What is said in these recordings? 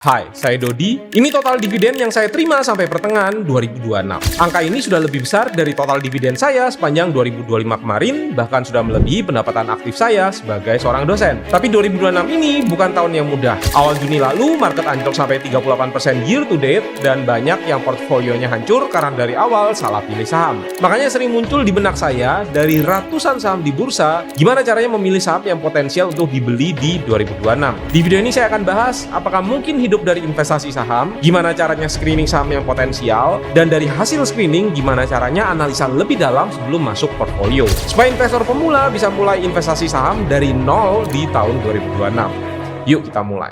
Hai, saya Dodi. Ini total dividen yang saya terima sampai pertengahan 2026. Angka ini sudah lebih besar dari total dividen saya sepanjang 2025 kemarin, bahkan sudah melebihi pendapatan aktif saya sebagai seorang dosen. Tapi 2026 ini bukan tahun yang mudah. Awal Juni lalu, market anjlok sampai 38% year to date, dan banyak yang portfolionya hancur karena dari awal salah pilih saham. Makanya sering muncul di benak saya, dari ratusan saham di bursa, gimana caranya memilih saham yang potensial untuk dibeli di 2026. Di video ini saya akan bahas, apakah mungkin hidup dari investasi saham, gimana caranya screening saham yang potensial, dan dari hasil screening gimana caranya analisa lebih dalam sebelum masuk portfolio. Supaya investor pemula bisa mulai investasi saham dari nol di tahun 2026. Yuk kita mulai.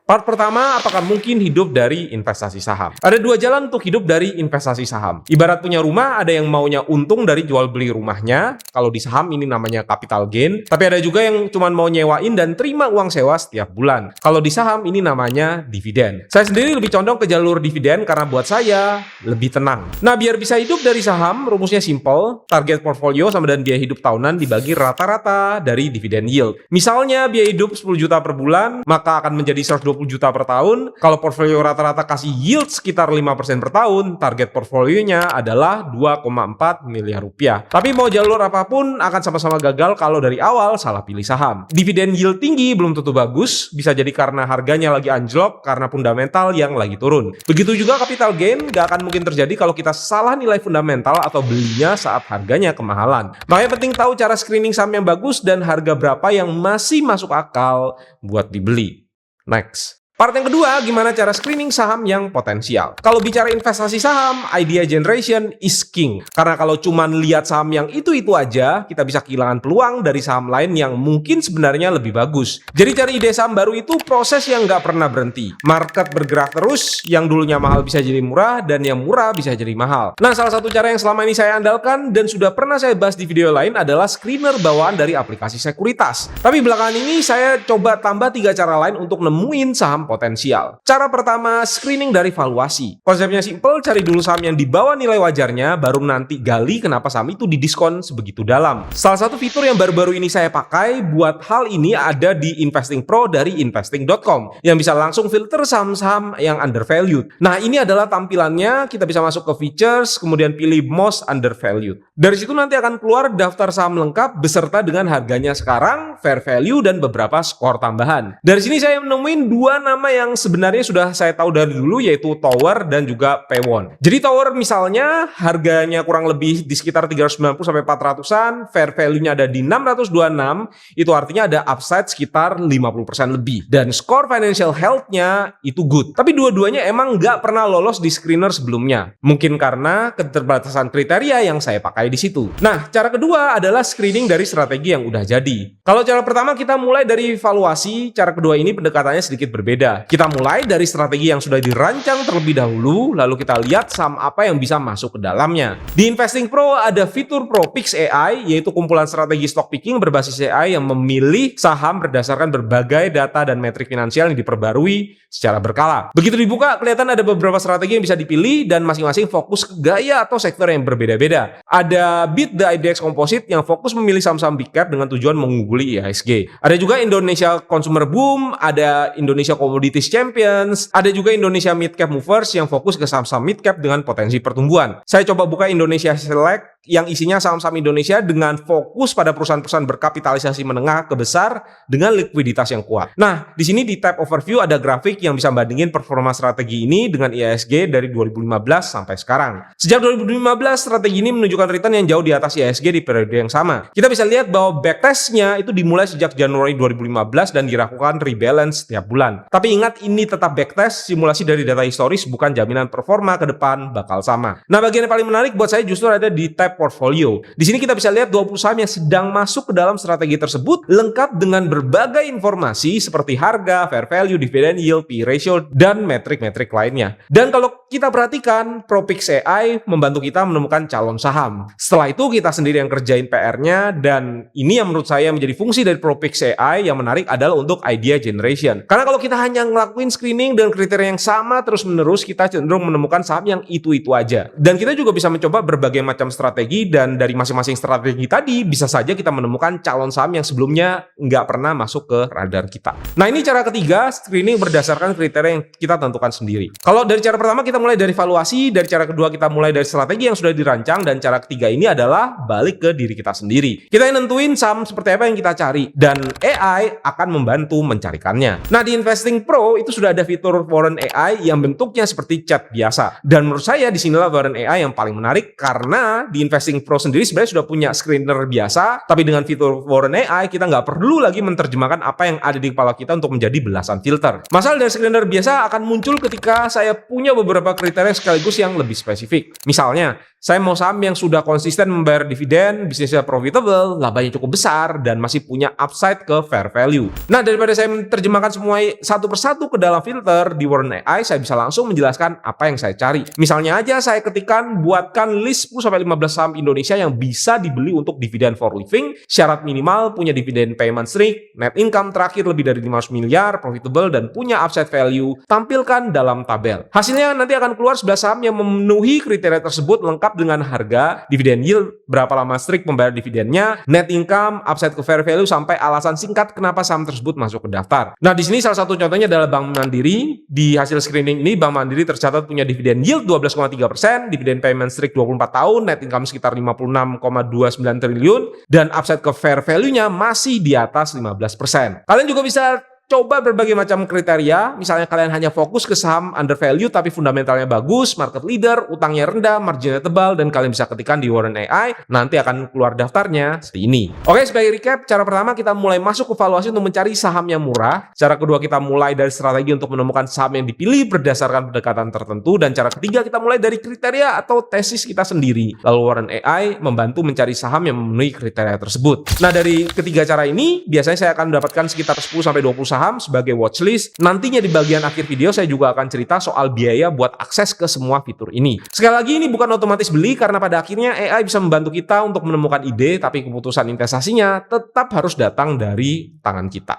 Part pertama, apakah mungkin hidup dari investasi saham? Ada dua jalan untuk hidup dari investasi saham. Ibarat punya rumah, ada yang maunya untung dari jual beli rumahnya. Kalau di saham ini namanya capital gain. Tapi ada juga yang cuma mau nyewain dan terima uang sewa setiap bulan. Kalau di saham ini namanya dividen. Saya sendiri lebih condong ke jalur dividen karena buat saya lebih tenang. Nah, biar bisa hidup dari saham, rumusnya simple. Target portfolio sama dan biaya hidup tahunan dibagi rata-rata dari dividen yield. Misalnya biaya hidup 10 juta per bulan, maka akan menjadi 120 juta per tahun. Kalau portfolio rata-rata kasih yield sekitar 5% per tahun, target portfolionya adalah 2,4 miliar rupiah. Tapi mau jalur apapun akan sama-sama gagal kalau dari awal salah pilih saham. Dividen yield tinggi belum tentu bagus, bisa jadi karena harganya lagi anjlok karena fundamental yang lagi turun. Begitu juga capital gain gak akan mungkin terjadi kalau kita salah nilai fundamental atau belinya saat harganya kemahalan. Makanya penting tahu cara screening saham yang bagus dan harga berapa yang masih masuk akal buat dibeli. Next. Part yang kedua, gimana cara screening saham yang potensial. Kalau bicara investasi saham, idea generation is king. Karena kalau cuma lihat saham yang itu-itu aja, kita bisa kehilangan peluang dari saham lain yang mungkin sebenarnya lebih bagus. Jadi cari ide saham baru itu proses yang nggak pernah berhenti. Market bergerak terus, yang dulunya mahal bisa jadi murah, dan yang murah bisa jadi mahal. Nah, salah satu cara yang selama ini saya andalkan dan sudah pernah saya bahas di video lain adalah screener bawaan dari aplikasi sekuritas. Tapi belakangan ini saya coba tambah 3 cara lain untuk nemuin saham potensial. Cara pertama, screening dari valuasi. Konsepnya simple, cari dulu saham yang di bawah nilai wajarnya, baru nanti gali kenapa saham itu didiskon sebegitu dalam. Salah satu fitur yang baru-baru ini saya pakai buat hal ini ada di Investing Pro dari investing.com yang bisa langsung filter saham-saham yang undervalued. Nah, ini adalah tampilannya, kita bisa masuk ke features, kemudian pilih most undervalued. Dari situ nanti akan keluar daftar saham lengkap beserta dengan harganya sekarang, fair value, dan beberapa skor tambahan. Dari sini saya menemuin 2 nama yang sebenarnya sudah saya tahu dari dulu, yaitu Tower dan juga Pewon. Jadi Tower misalnya harganya kurang lebih di sekitar 390 sampai 400-an, fair value-nya ada di 626, itu artinya ada upside sekitar 50% lebih. Dan skor financial health-nya itu good. Tapi dua-duanya emang nggak pernah lolos di screener sebelumnya. Mungkin karena keterbatasan kriteria yang saya pakai di situ. Nah, cara kedua adalah screening dari strategi yang udah jadi. Kalau cara pertama kita mulai dari valuasi, cara kedua ini pendekatannya sedikit berbeda. Kita mulai dari strategi yang sudah dirancang terlebih dahulu, lalu kita lihat saham apa yang bisa masuk ke dalamnya. Di Investing Pro ada fitur Pro Picks AI, yaitu kumpulan strategi stock picking berbasis AI yang memilih saham berdasarkan berbagai data dan metrik finansial yang diperbarui secara berkala. Begitu dibuka, kelihatan ada beberapa strategi yang bisa dipilih dan masing-masing fokus ke gaya atau sektor yang berbeda-beda. Ada Beat the IDX Composite yang fokus memilih saham-saham big cap dengan tujuan mengungguli IHSG. Ada juga Indonesia Consumer Boom, ada Indonesia Commodities Champions, ada juga Indonesia Mid Cap Movers yang fokus ke saham-saham mid cap dengan potensi pertumbuhan. Saya coba buka Indonesia Select yang isinya saham-saham Indonesia dengan fokus pada perusahaan-perusahaan berkapitalisasi menengah ke besar dengan likuiditas yang kuat. Nah, di sini di tab overview ada grafik yang bisa bandingin performa strategi ini dengan IHSG dari 2015 sampai sekarang. Sejak 2015, strategi ini menunjukkan return yang jauh di atas IHSG di periode yang sama. Kita bisa lihat bahwa backtestnya itu dimulai sejak Januari 2015 dan dilakukan rebalance setiap bulan. Tapi ingat, ini tetap backtest, simulasi dari data historis, bukan jaminan performa ke depan bakal sama. Nah, bagian yang paling menarik buat saya justru ada di tab portfolio. Di sini kita bisa lihat 20 saham yang sedang masuk ke dalam strategi tersebut, lengkap dengan berbagai informasi seperti harga, fair value, dividend yield, P/E ratio, dan metrik-metrik lainnya. Dan kalau kita perhatikan, Propix AI membantu kita menemukan calon saham. Setelah itu kita sendiri yang kerjain PR-nya, dan ini yang menurut saya menjadi fungsi dari Propix AI yang menarik adalah untuk idea generation. Karena kalau kita hanya ngelakuin screening dengan kriteria yang sama terus-menerus, kita cenderung menemukan saham yang itu-itu aja. Dan kita juga bisa mencoba berbagai macam strategi, dan dari masing-masing strategi tadi bisa saja kita menemukan calon saham yang sebelumnya nggak pernah masuk ke radar kita. Nah, ini cara ketiga, screening berdasarkan kriteria yang kita tentukan sendiri. Kalau dari cara pertama kita mulai dari valuasi, dari cara kedua kita mulai dari strategi yang sudah dirancang, dan cara ketiga ini adalah balik ke diri kita sendiri. Kita yang nentuin saham seperti apa yang kita cari, dan AI akan membantu mencarikannya. Nah, di Investing Pro itu sudah ada fitur Warren AI yang bentuknya seperti chat biasa. Dan menurut saya disinilah Warren AI yang paling menarik, karena di Investing Pro sendiri sebenarnya sudah punya screener biasa, tapi dengan fitur Warren AI kita nggak perlu lagi menerjemahkan apa yang ada di kepala kita untuk menjadi belasan filter. Masalah dari screener biasa akan muncul ketika saya punya beberapa kriteria sekaligus yang lebih spesifik. Misalnya, saya mau saham yang sudah konsisten membayar dividen, bisnisnya profitable, labanya cukup besar, dan masih punya upside ke fair value. Nah, daripada saya menerjemahkan semua satu persatu ke dalam filter di Warren AI, saya bisa langsung menjelaskan apa yang saya cari. Misalnya aja saya ketikkan buatkan list 10-15 saham Indonesia yang bisa dibeli untuk dividen for living, syarat minimal punya dividen payment streak, net income terakhir lebih dari 500 miliar, profitable, dan punya upside value, tampilkan dalam tabel. Hasilnya nanti akan keluar 11 saham yang memenuhi kriteria tersebut lengkap dengan harga, dividen yield, berapa lama streak membayar dividennya, net income, upside ke fair value, sampai alasan singkat kenapa saham tersebut masuk ke daftar. Nah, di sini salah satu contohnya adalah Bank Mandiri. Di hasil screening ini Bank Mandiri tercatat punya dividen yield 12,3%, dividen payment streak 24 tahun, net income sekitar 56,29 triliun, dan upside ke fair value-nya masih di atas 15%. Kalian juga bisa coba berbagai macam kriteria, misalnya kalian hanya fokus ke saham under value tapi fundamentalnya bagus, market leader, utangnya rendah, marginnya tebal, dan kalian bisa ketikkan di Warren AI, nanti akan keluar daftarnya seperti ini. Oke, sebagai recap, cara pertama kita mulai masuk ke valuasi untuk mencari saham yang murah. Cara kedua kita mulai dari strategi untuk menemukan saham yang dipilih berdasarkan pendekatan tertentu, dan cara ketiga kita mulai dari kriteria atau tesis kita sendiri. Lalu Warren AI membantu mencari saham yang memenuhi kriteria tersebut. Nah, dari ketiga cara ini, biasanya saya akan mendapatkan sekitar 10-20 saham sebagai watchlist. Nantinya di bagian akhir video saya juga akan cerita soal biaya buat akses ke semua fitur ini. Sekali lagi, ini bukan otomatis beli, karena pada akhirnya AI bisa membantu kita untuk menemukan ide, tapi keputusan investasinya tetap harus datang dari tangan kita.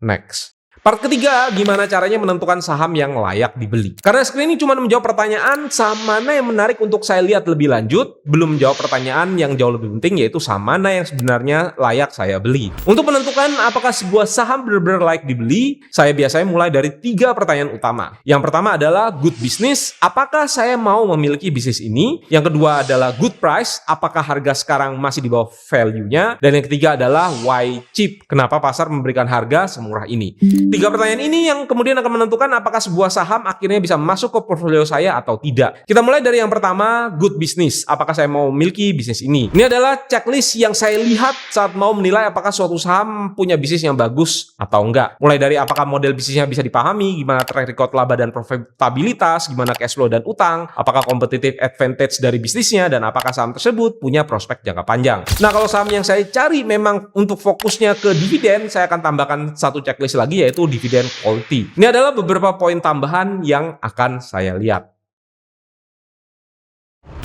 Next. Part ketiga, gimana caranya menentukan saham yang layak dibeli. Karena screening cuma menjawab pertanyaan saham mana yang menarik untuk saya lihat lebih lanjut, belum menjawab pertanyaan yang jauh lebih penting, yaitu saham mana yang sebenarnya layak saya beli. Untuk menentukan apakah sebuah saham benar-benar layak dibeli, saya biasanya mulai dari 3 pertanyaan utama. Yang pertama adalah good business, apakah saya mau memiliki bisnis ini? Yang kedua adalah good price, apakah harga sekarang masih di bawah value-nya? Dan yang ketiga adalah why cheap, kenapa pasar memberikan harga semurah ini? 3 pertanyaan ini yang kemudian akan menentukan apakah sebuah saham akhirnya bisa masuk ke portfolio saya atau tidak. Kita mulai dari yang pertama, good business. Apakah saya mau memiliki bisnis ini? Ini adalah checklist yang saya lihat saat mau menilai apakah suatu saham punya bisnis yang bagus atau enggak. Mulai dari apakah model bisnisnya bisa dipahami, gimana track record laba dan profitabilitas, gimana cash flow dan utang, apakah competitive advantage dari bisnisnya, dan apakah saham tersebut punya prospek jangka panjang. Nah, kalau saham yang saya cari memang untuk fokusnya ke dividen, saya akan tambahkan satu checklist lagi, yaitu dividen quality. Ini adalah beberapa poin tambahan yang akan saya lihat.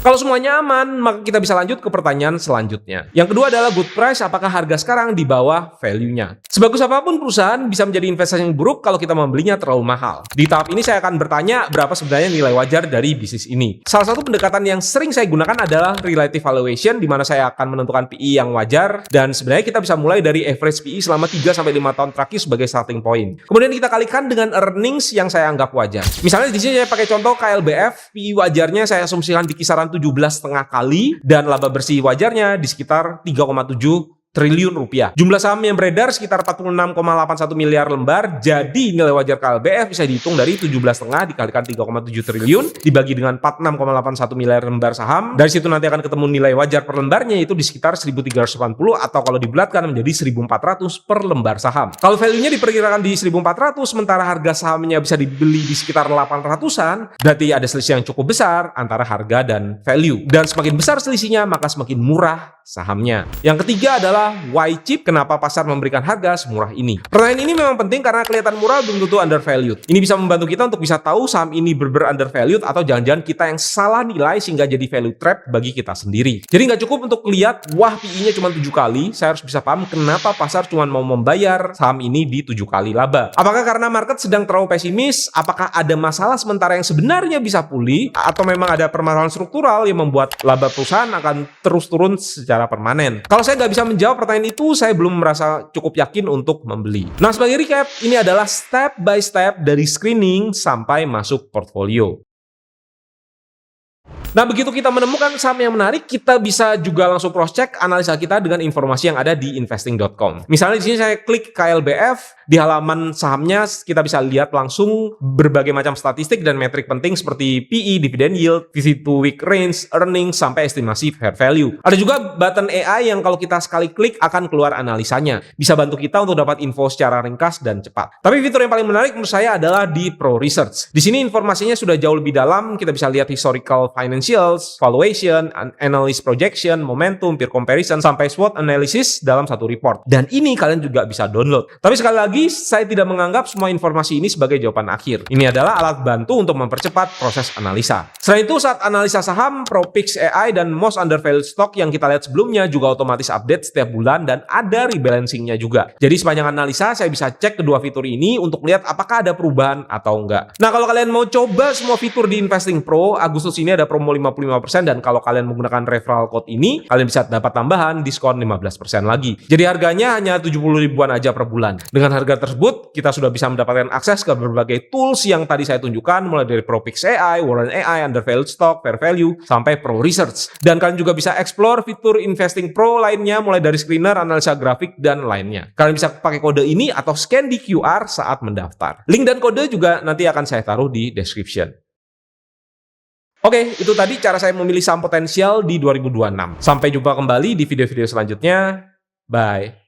Kalau semuanya aman, maka kita bisa lanjut ke pertanyaan selanjutnya. Yang kedua adalah good price, apakah harga sekarang di bawah value-nya? Sebagus apapun perusahaan bisa menjadi investasi yang buruk kalau kita membelinya terlalu mahal. Di tahap ini saya akan bertanya berapa sebenarnya nilai wajar dari bisnis ini. Salah satu pendekatan yang sering saya gunakan adalah relative valuation, di mana saya akan menentukan PE yang wajar, dan sebenarnya kita bisa mulai dari average PE selama 3-5 tahun terakhir sebagai starting point. Kemudian kita kalikan dengan earnings yang saya anggap wajar. Misalnya di sini saya pakai contoh KLBF, PE wajarnya saya asumsikan di kisaran 17,5 kali, dan laba bersih wajarnya di sekitar 3,7 triliun rupiah. Jumlah saham yang beredar sekitar 46,81 miliar lembar, jadi nilai wajar KLBF bisa dihitung dari 17,5 dikalikan 3,7 triliun dibagi dengan 46,81 miliar lembar saham. Dari situ nanti akan ketemu nilai wajar per lembarnya, itu di sekitar 1.380, atau kalau dibulatkan menjadi 1.400 per lembar saham. Kalau value-nya diperkirakan di 1.400, sementara harga sahamnya bisa dibeli di sekitar 800-an, berarti ada selisih yang cukup besar antara harga dan value. Dan semakin besar selisihnya, maka semakin murah sahamnya. Yang ketiga adalah why cheap, kenapa pasar memberikan harga semurah ini. Pertanyaan ini memang penting karena kelihatan murah belum tentu undervalued. Ini bisa membantu kita untuk bisa tahu saham ini benar-benar undervalued atau jangan-jangan kita yang salah nilai sehingga jadi value trap bagi kita sendiri. Jadi nggak cukup untuk lihat, wah PI-nya cuma 7 kali, saya harus bisa paham kenapa pasar cuma mau membayar saham ini di 7 kali laba. Apakah karena market sedang terlalu pesimis? Apakah ada masalah sementara yang sebenarnya bisa pulih? Atau memang ada permasalahan struktural yang membuat laba perusahaan akan terus turun secara permanen? Kalau saya nggak bisa menjawab pertanyaan itu, saya belum merasa cukup yakin untuk membeli. Nah, sebagai recap, ini adalah step by step dari screening sampai masuk portfolio. Nah, begitu kita menemukan saham yang menarik, kita bisa juga langsung cross-check analisa kita dengan informasi yang ada di investing.com. Misalnya di sini saya klik KLBF, di halaman sahamnya kita bisa lihat langsung berbagai macam statistik dan metrik penting seperti PE, dividend yield, visit to week range, earnings, sampai estimasi fair value. Ada juga button AI yang kalau kita sekali klik akan keluar analisanya. Bisa bantu kita untuk dapat info secara ringkas dan cepat. Tapi fitur yang paling menarik menurut saya adalah di Pro Research. Di sini informasinya sudah jauh lebih dalam, kita bisa lihat historical financials, valuation, analyst projection, momentum, peer comparison, sampai SWOT analysis dalam satu report. Dan ini kalian juga bisa download. Tapi sekali lagi, saya tidak menganggap semua informasi ini sebagai jawaban akhir. Ini adalah alat bantu untuk mempercepat proses analisa. Selain itu, saat analisa saham, ProPix AI dan most undervalued stock yang kita lihat sebelumnya juga otomatis update setiap bulan dan ada rebalancingnya juga. Jadi sepanjang analisa, saya bisa cek kedua fitur ini untuk lihat apakah ada perubahan atau enggak. Nah, kalau kalian mau coba semua fitur di Investing Pro, Agustus ini ada promo 55% dan kalau kalian menggunakan referral code ini, kalian bisa dapat tambahan diskon 15% lagi. Jadi harganya hanya 70 ribuan aja per bulan. Dengan harga tersebut, kita sudah bisa mendapatkan akses ke berbagai tools yang tadi saya tunjukkan, mulai dari ProPix AI, Warren AI, undervalued stock, fair value, sampai Pro Research. Dan kalian juga bisa explore fitur Investing Pro lainnya, mulai dari screener, analisa grafik, dan lainnya. Kalian bisa pakai kode ini atau scan di QR saat mendaftar. Link dan kode juga nanti akan saya taruh di description. Oke, itu tadi cara saya memilih saham potensial di 2026. Sampai jumpa kembali di video-video selanjutnya. Bye.